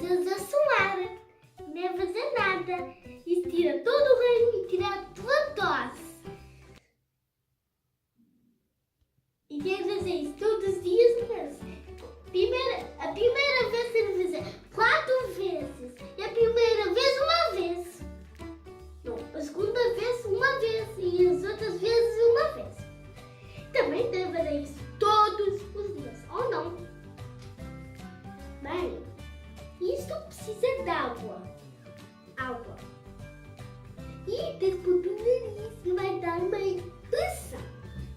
precisa suar, não é fazer nada. Isso tira todo o reino e tira a tua tosse. E tem que fazer isso todos os dias mesmo. A primeira vez tem que fazer 4 vezes. E a primeira vez uma vez. Não, a segunda vez uma vez. E as outras vezes uma vez. Também tem que fazer isso todos os dias. Ou não? Bem, isso precisa de água. Água. E tem que pôr no nariz e vai dar uma impressão.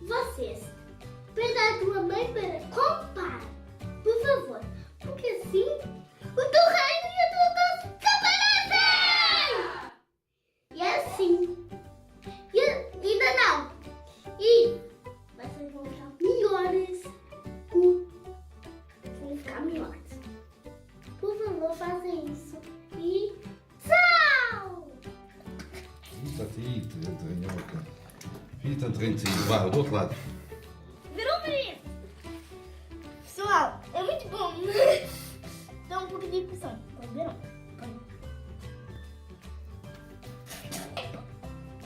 Vocês, pede a tua mãe para comprar, por favor. Porque assim, o teu reino e a tua tosse desaparecem! E é assim. E ainda não. E vocês vão ficar melhores. Vão ficar melhores. Por favor, faça isso. E tchau! Fica trenzinho, vá, do outro lado. Virou menino! Pessoal, é muito bom. Dá um pouco de impressão. Pode ver, não?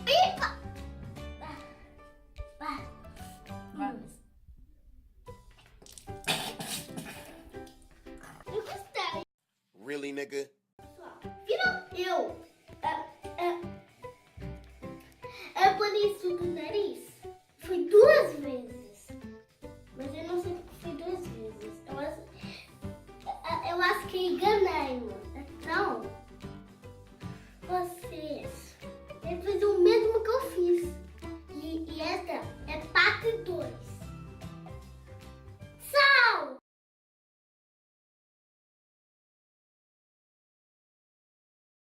Epa! Eu gostei. Really, nigga? Viram? Eu pôr isso do nariz. Foi 2 vezes. Mas eu não sei porque foi 2 vezes. Eu acho que enganei-me. Então, vocês